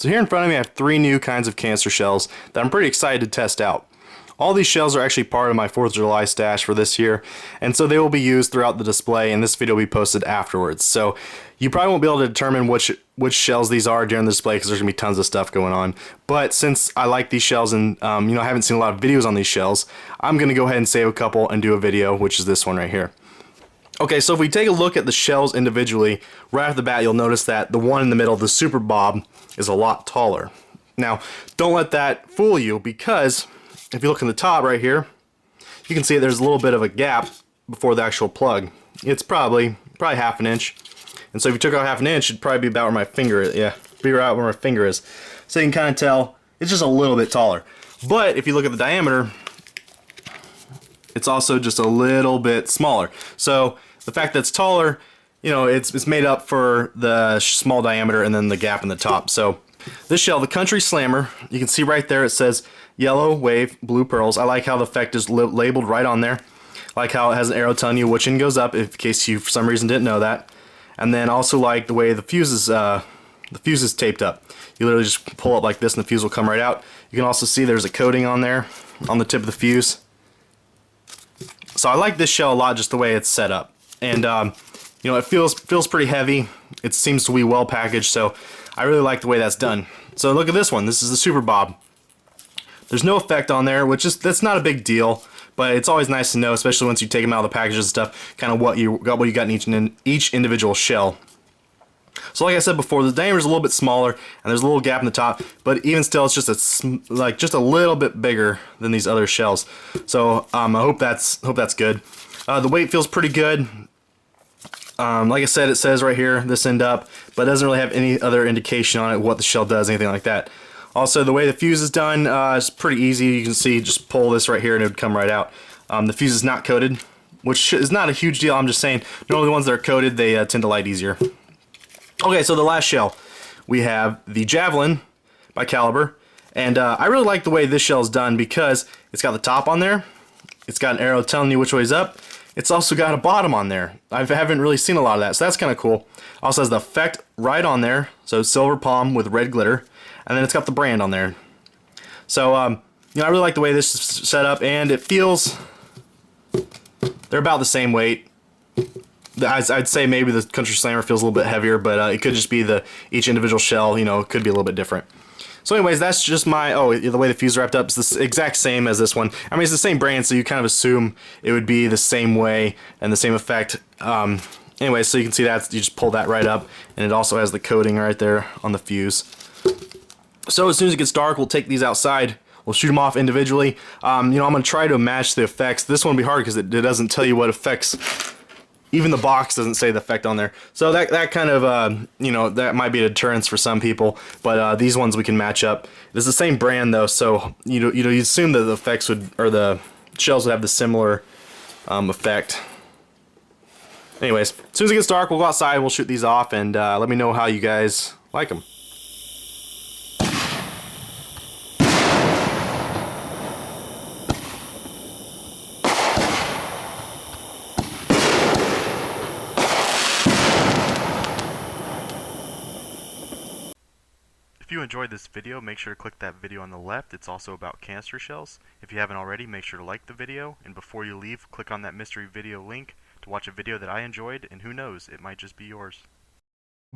So here in front of me I have 3 new kinds of canister shells that I'm pretty excited to test out. All these shells are actually part of my 4th of July stash for this year, and so they will be used throughout the display, and this video will be posted afterwards. So you probably won't be able to determine which shells these are during the display because there's going to be tons of stuff going on. But since I like these shells and I haven't seen a lot of videos on these shells, I'm going to go ahead and save a couple and do a video, which is this one right here. Okay, so if we take a look at the shells individually, right off the bat you'll notice that the one in the middle, the Super Bob, is a lot taller. Now, don't let that fool you, because if you look in the top right here, you can see there's a little bit of a gap before the actual plug. It's probably half an inch. And so if you took out half an inch, it'd probably be about where my finger is. Yeah, be right where my finger is. So you can kind of tell it's just a little bit taller. But if you look at the diameter, it's also just a little bit smaller. So the fact that it's taller, it's made up for the small diameter and then the gap in the top. So this shell, the Country Slammer, you can see right there it says yellow wave, blue pearls. I like how the effect is labeled right on there. I like how it has an arrow telling you which end goes up, in case you for some reason didn't know that. And then also like the way the fuse is taped up. You literally just pull it like this and the fuse will come right out. You can also see there's a coating on there on the tip of the fuse. So I like this shell a lot, just the way it's set up. And it feels pretty heavy. It seems to be well packaged, so I really like the way that's done. So look at this one. This is the Super Bob. There's no effect on there, that's not a big deal, but it's always nice to know, especially once you take them out of the packages and stuff, kind of what you got in each individual shell. So like I said before, the diameter is a little bit smaller, and there's a little gap in the top, but even still, it's just just a little bit bigger than these other shells. So I hope that's good. The weight feels pretty good. Like I said, it says right here this end up, but it doesn't really have any other indication on it what the shell does, anything like that. Also, the way the fuse is done is pretty easy. You can see, just pull this right here and it would come right out. The fuse is not coated, which is not a huge deal. I'm just saying, normally the ones that are coated, they tend to light easier. Okay, so the last shell, we have the Javelin by Caliber, and I really like the way this shell is done because it's got the top on there, it's got an arrow telling you which way is up, it's also got a bottom on there. I haven't really seen a lot of that, so that's kind of cool. Also has the effect right on there, so silver palm with red glitter, and then it's got the brand on there. So I really like the way this is set up, and it feels, they're about the same weight. I'd say maybe the Country Slammer feels a little bit heavier, but it could just be each individual shell, could be a little bit different. So anyways, that's just the way the fuse is wrapped up is the exact same as this one. I mean, it's the same brand, so you kind of assume it would be the same way and the same effect. Anyway, so you can see that, you just pull that right up, and it also has the coating right there on the fuse. So as soon as it gets dark, we'll take these outside. We'll shoot them off individually. I'm going to try to match the effects. This one will be hard because it doesn't tell you what effects. Even the box doesn't say the effect on there. So that kind of, that might be a deterrence for some people. But these ones we can match up. It's the same brand though, so you assume that the effects the shells would have the similar effect. Anyways, as soon as it gets dark, we'll go outside, we'll shoot these off, and let me know how you guys like them. If you enjoyed this video, make sure to click that video on the left. It's also about canister shells. If you haven't already, make sure to like the video, and before you leave, click on that mystery video link to watch a video that I enjoyed, and who knows, it might just be yours.